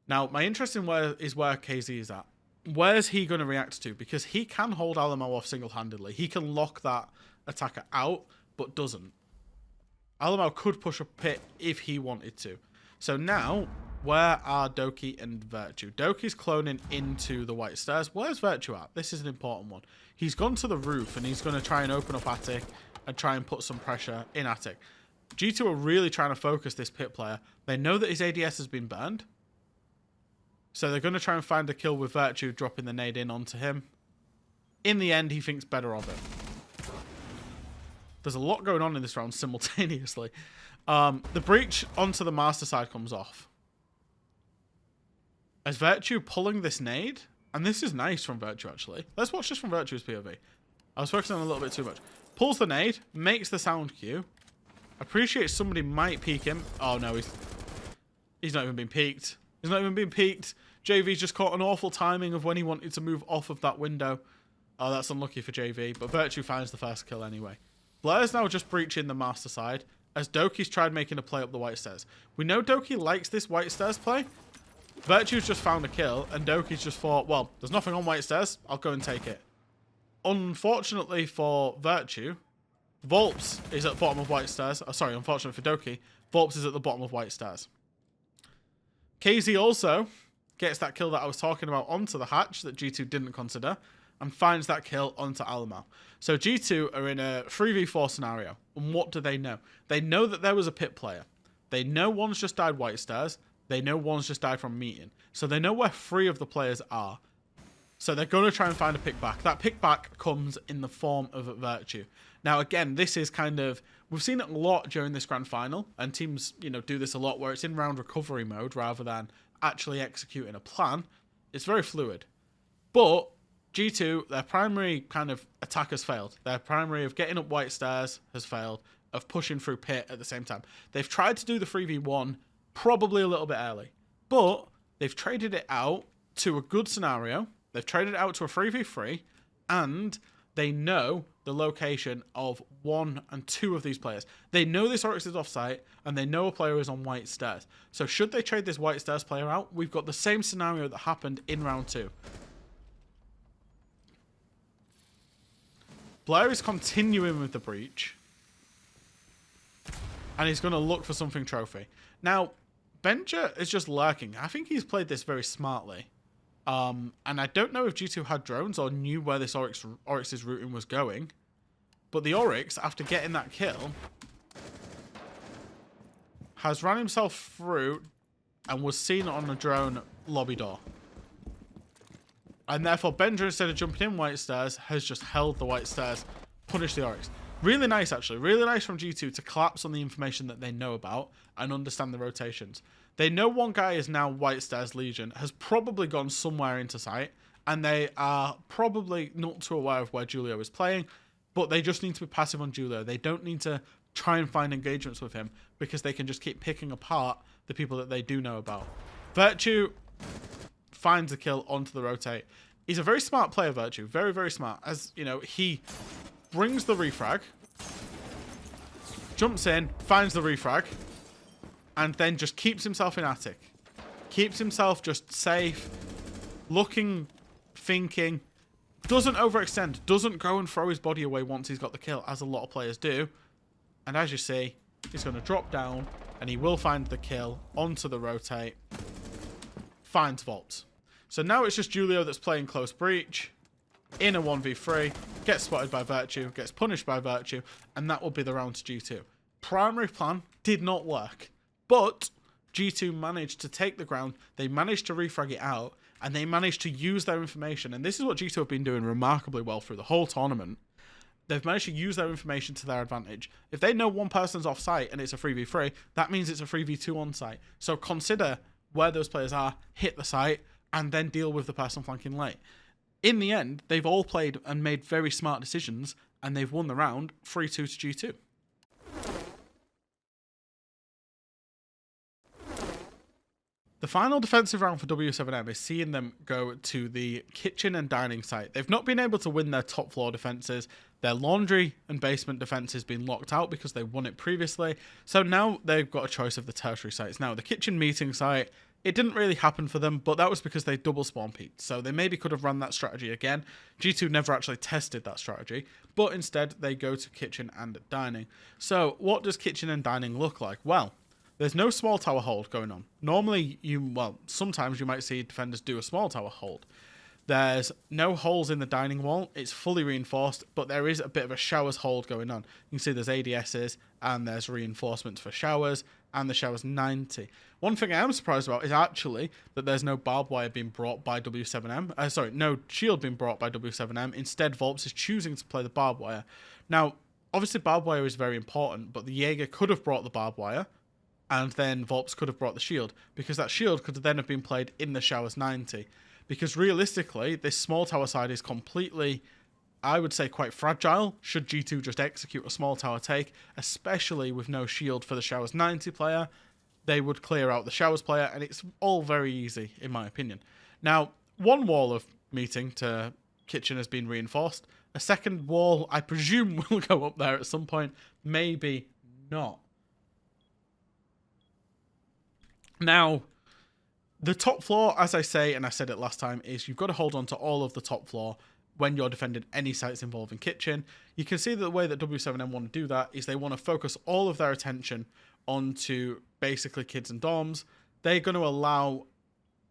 Now, my interest in where KZ is at. Where's he going to react to? Because he can hold Alamo off single-handedly. He can lock that attacker out, but doesn't. Alamo could push a pit if he wanted to. So now, where are Doki and Virtue? Doki's cloning into the white stairs. Where's Virtue at? This is an important one. He's gone to the roof, and he's going to try and open up attic and try and put some pressure in attic. G2 are really trying to focus this pit player. They know that his ADS has been burned. So they're going to try and find a kill with Virtue, dropping the nade in onto him. In the end, he thinks better of it. There's a lot going on in this round simultaneously. The breach onto the master side comes off. As Virtue pulling this nade, and this is nice from Virtue actually. Let's watch this from Virtue's POV. I was focusing on a little bit too much. Pulls the nade, makes the sound cue. Appreciates somebody might peek him. Oh no, he's not even been peeked. He's not even been peeked. JV's just caught an awful timing of when he wanted to move off of that window. Oh, that's unlucky for JV, but Virtue finds the first kill anyway. Blair's now just breaching the master side as Doki's tried making a play up the white stairs. We know Doki likes this white stairs play. Virtue's just found a kill, and Doki's just thought, well, there's nothing on white stairs, I'll go and take it. Unfortunately for Virtue, Volps is at the bottom of white stairs. Oh, sorry, unfortunately for Doki, Volps is at the bottom of white stairs. KZ also gets that kill that I was talking about onto the hatch that G2 didn't consider, and finds that kill onto Alamo. So G2 are in a 3v4 scenario, and what do they know? They know that there was a pit player. They know one's just died white stairs. They know one's just died from meeting. So they know where 3 of the players are. So they're going to try and find a pick back. That pick back comes in the form of Virtue. Now, again, this is kind of... We've seen it a lot during this grand final, and teams, you know, do this a lot where it's in round recovery mode rather than actually executing a plan. It's very fluid. But G2, their primary kind of attack has failed. Their primary of getting up white stairs has failed, of pushing through pit at the same time. They've tried to do the 3v1 probably a little bit early, but they've traded it out to a good scenario. They've traded it out to a 3v3, and they know the location of 1 and 2 of these players. They know this Oryx is offsite, and they know a player is on white stairs. So should they trade this white stairs player out, we've got the same scenario that happened in round 2. Blair is continuing with the breach, and he's going to look for something trophy. Now, Benja is just lurking. I think he's played this very smartly. And I don't know if G2 had drones or knew where this Oryx's routing was going. But the Oryx, after getting that kill, has ran himself through and was seen on a drone lobby door. And therefore, Benja, instead of jumping in white stairs, has just held the white stairs, punished the Oryx. Really nice, actually. Really nice from G2 to collapse on the information that they know about and understand the rotations. They know one guy is now White Stairs Legion, has probably gone somewhere into sight, and they are probably not too aware of where Julio is playing, but they just need to be passive on Julio. They don't need to try and find engagements with him because they can just keep picking apart the people that they do know about. Virtue finds a kill onto the rotate. He's a very smart player, Virtue. Very, very smart. As, you know, he brings the refrag, jumps in, finds the refrag, and then just keeps himself in attic. Keeps himself just safe, looking, thinking, doesn't overextend, doesn't go and throw his body away once he's got the kill, as a lot of players do. And as you see, he's going to drop down, and he will find the kill onto the rotate. Finds Volps. So now it's just Julio that's playing close breach in a 1v3, gets spotted by Virtue, gets punished by Virtue, and that will be the round to G2. Primary plan did not work, but G2 managed to take the ground, they managed to refrag it out, and they managed to use their information. And this is what G2 have been doing remarkably well through the whole tournament. They've managed to use their information to their advantage. If they know one person's off site and it's a 3v3, that means it's a 3v2 on site. So consider where those players are, hit the site, and then deal with the person flanking late. In the end, they've all played and made very smart decisions, and they've won the round 3-2 to G2. The final defensive round for W7M is seeing them go to the kitchen and dining site. They've not been able to win their top floor defenses. Their laundry and basement defense has been locked out because they won it previously. So now they've got a choice of the tertiary sites. Now, the kitchen meeting site, it didn't really happen for them, but that was because they double spawn peaked. So they maybe could have run that strategy again. G2 never actually tested that strategy, but instead they go to kitchen and dining. So what does kitchen and dining look like? Well, there's no small tower hold going on. Normally, sometimes you might see defenders do a small tower hold. There's no holes in the dining wall. It's fully reinforced, but there is a bit of a showers hold going on. You can see there's ADSs, and there's reinforcements for showers, and the showers 90. One thing I am surprised about is actually that there's no barbed wire being brought by W7M. No shield being brought by W7M. Instead, Volps is choosing to play the barbed wire. Now, obviously barbed wire is very important, but the Jaeger could have brought the barbed wire, and then Volps could have brought the shield, because that shield could then have been played in the showers 90. Because realistically, this small tower side is completely, I would say, quite fragile should G2 just execute a small tower take, especially with no shield for the showers 90 player. They would clear out the showers player, and it's all very easy, in my opinion. Now, one wall of meeting to kitchen has been reinforced. A second wall, I presume, will go up there at some point. Maybe not. Now, the top floor, as I say, and I said it last time, is you've got to hold on to all of the top floor when you're defending any sites involving kitchen. You can see that the way that W7M want to do that is they want to focus all of their attention onto basically kids and dorms. They're going to allow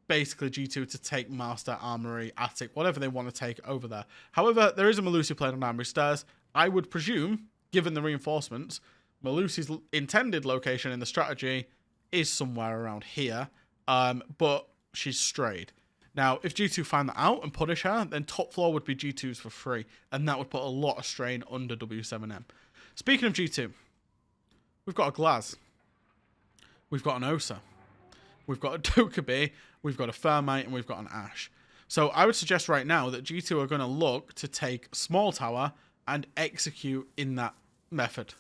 basically G2 to take Master, Armory, Attic, whatever they want to take over there. However, there is a Malusi playing on Armory Stairs. I would presume, given the reinforcements, Malusi's intended location in the strategy is somewhere around here, but she's strayed. Now, if G2 find that out and punish her, then top floor would be G2's for free, and that would put a lot of strain under W7M. Speaking of G2, we've got a Glaz, we've got an Osa, we've got a Dokkaebi, we've got a Thermite, and we've got an Ash. So I would suggest right now that G2 are going to look to take Small Tower and execute in that method.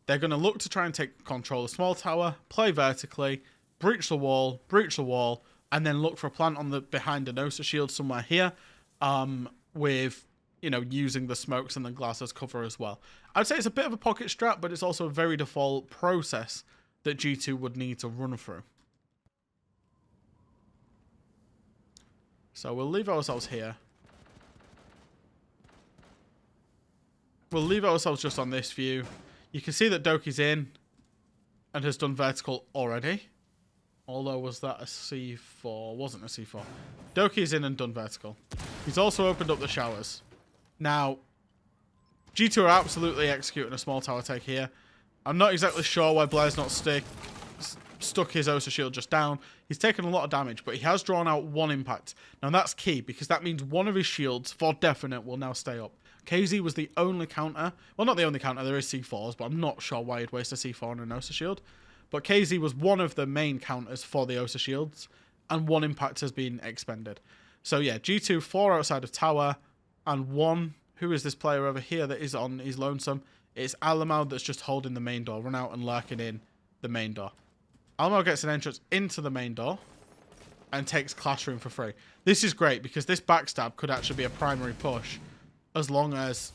They're going to look to try and take control of Small Tower, play vertically, breach the wall, and then look for a plant on the behind an Osa shield somewhere here, with, you know, using the smokes and the glass as cover as well. I'd say it's a bit of a pocket strat, but it's also a very default process that G2 would need to run through. So we'll leave ourselves here. We'll leave ourselves just on this view. You can see that Doki's in and has done vertical already. Although, was that a C4? Wasn't a C4. Doki's in and done vertical. He's also opened up the showers. Now, G2 are absolutely executing a small tower take here. I'm not exactly sure why Blair's not stuck his Osa shield just down. He's taken a lot of damage, but he has drawn out one impact. Now, that's key, because that means one of his shields, for definite, will now stay up. KZ was the only counter. Well, not the only counter. There is C4s, but I'm not sure why he'd waste a C4 on an Osa shield. But KZ was one of the main counters for the Osa shields, and one impact has been expended. So yeah, G2, 4 outside of tower, and 1. Who is this player over here that is on his lonesome? It's Alamau that's just holding the main door, run out and lurking in the main door. Alamau gets an entrance into the main door and takes Classroom for free. This is great because this backstab could actually be a primary push as long as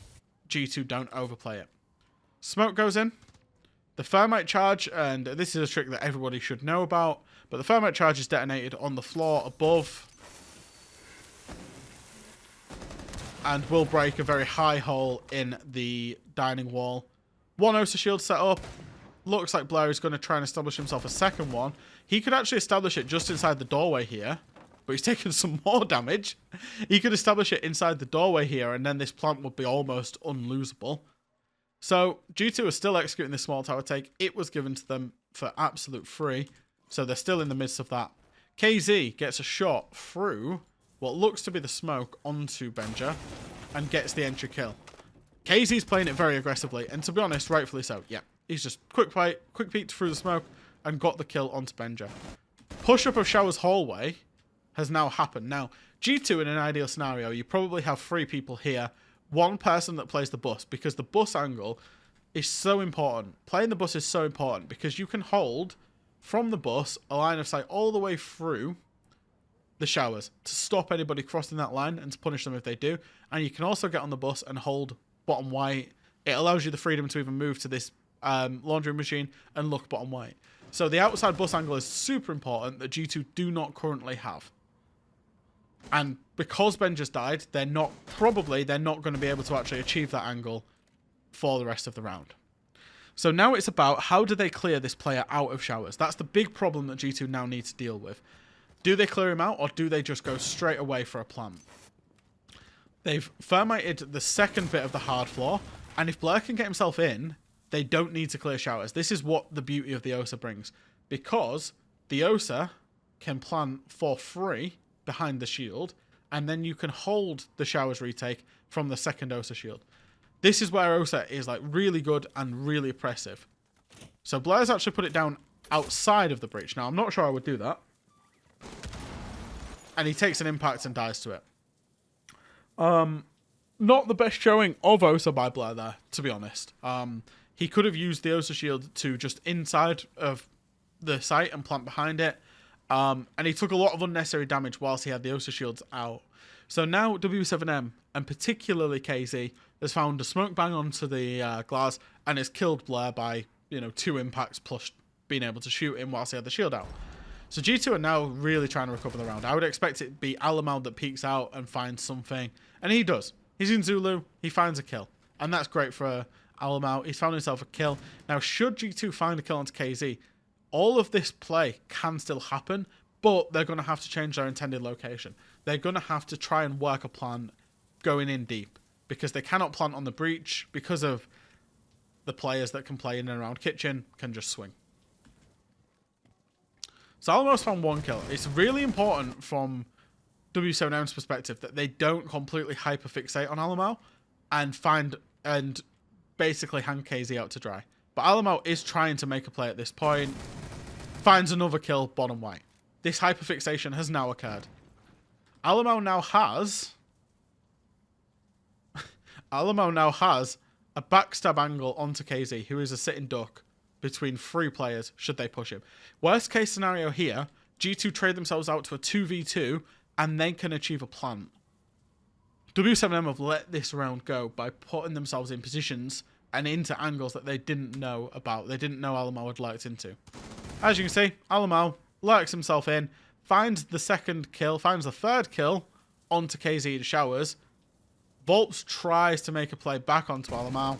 G2 don't overplay it. Smoke goes in. The Thermite charge, and this is a trick that everybody should know about, but the Thermite charge is detonated on the floor above and will break a very high hole in the dining wall. One Osa shield set up. Looks like Blair is going to try and establish himself a second one. He could actually establish it just inside the doorway here, but he's taken some more damage. He could establish it inside the doorway here, and then this plant would be almost unlosable. So G2 is still executing this small tower take. It was given to them for absolute free, so they're still in the midst of that. KZ gets a shot through what looks to be the smoke onto Benja and gets the entry kill. KZ's playing it very aggressively, and to be honest, rightfully so. Yeah, he's just quick peek through the smoke and got the kill onto Benja. Push up of Shower's hallway has now happened. Now, G2 in an ideal scenario, you probably have 3 people here. One person that plays the bus, because the bus angle is so important. Playing the bus is so important because you can hold from the bus a line of sight all the way through the showers to stop anybody crossing that line and to punish them if they do. And you can also get on the bus and hold bottom white. It allows you the freedom to even move to this laundry machine and look bottom white. So the outside bus angle is super important that G2 do not currently have. And because Ben just died, they're not going to be able to actually achieve that angle for the rest of the round. So now it's about how do they clear this player out of showers. That's the big problem that G2 now need to deal with. Do they clear him out, or do they just go straight away for a plant? They've thermited the second bit of the hard floor, and if Blair can get himself in, they don't need to clear showers. This is what the beauty of the Osa brings. Because the Osa can plant for free behind the shield, and then you can hold the showers retake from the second Osa shield. This is where Osa is like really good and really oppressive. So Blair's actually put it down outside of the breach. Now, I'm not sure I would do that. And he takes an impact and dies to it. Not the best showing of Osa by Blair there, to be honest. He could have used the Osa shield to just inside of the site and plant behind it. And he took a lot of unnecessary damage whilst he had the Osa shields out. So now W7M, and particularly KZ, has found a smoke bang onto the glass and has killed Blair by, 2 impacts plus being able to shoot him whilst he had the shield out. So G2 are now really trying to recover the round. I would expect it to be Alamau that peeks out and finds something. And he does. He's in Zulu. He finds a kill. And that's great for Alamau. He's found himself a kill. Now, should G2 find a kill onto KZ, all of this play can still happen, but they're going to have to change their intended location. They're going to have to try and work a plan going in deep, because they cannot plant on the breach because of the players that can play in and around kitchen can just swing. So Alamau's found 1 kill. It's really important from W7M's perspective that they don't completely hyperfixate on Alamau and basically hang KZ out to dry. But Alamau is trying to make a play at this point. Finds another kill, bottom white. This hyperfixation has now occurred. Alamau now has a backstab angle onto KZ, who is a sitting duck between 3 players should they push him. Worst case scenario here, G2 trade themselves out to a 2v2 and they can achieve a plant. W7M have let this round go by putting themselves in positions and into angles that they didn't know about. They didn't know Alamau had lurked into. As you can see, Alamau lurks himself in, finds the 2nd kill, finds the 3rd kill onto KZ in showers. Volps tries to make a play back onto Alamau,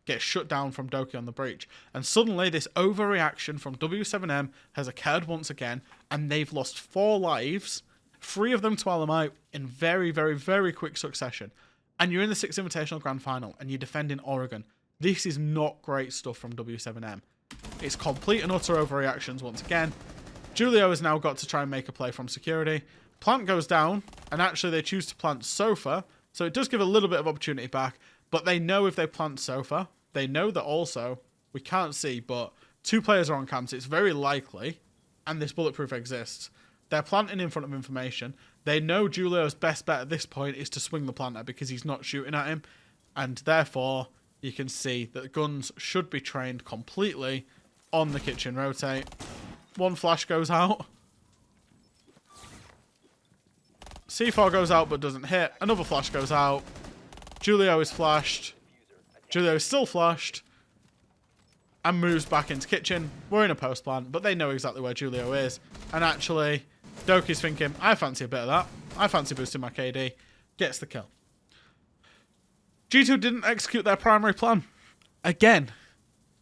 gets shut down from Doki on the breach. And suddenly this overreaction from W7M has occurred once again, and they've lost 4 lives, 3 of them to Alamau in very, very, very quick succession. And you're in the Six Invitational Grand Final, and you're defending Oregon. This is not great stuff from W7M. It's complete and utter overreactions once again. Julio has now got to try and make a play from security. Plant goes down, and actually they choose to plant Sofa, so it does give a little bit of opportunity back, but they know if they plant Sofa, they know that also, we can't see, but 2 players are on cams. It's very likely, and this bulletproof exists. They're planting in front of information. They know Julio's best bet at this point is to swing the planter because he's not shooting at him, and therefore you can see that guns should be trained completely on the kitchen rotate. 1 flash goes out. C4 goes out but doesn't hit. Another flash goes out. Julio is flashed. Julio is still flashed. And moves back into kitchen. We're in a post plant, but they know exactly where Julio is. And actually, Doki's thinking, I fancy a bit of that. I fancy boosting my KD. Gets the kill. G2 didn't execute their primary plan. Again.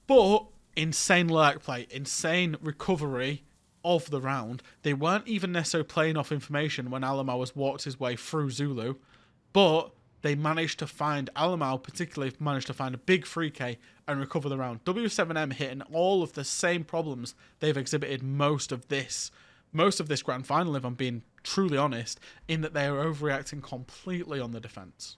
But insane lurk play. Insane recovery of the round. They weren't even necessarily playing off information when Alamau has walked his way through Zulu. But they managed to find, Alamau particularly managed to find a big 3K and recover the round. W7M hitting all of the same problems they've exhibited most of this grand final, if I'm being truly honest, in that they are overreacting completely on the defense.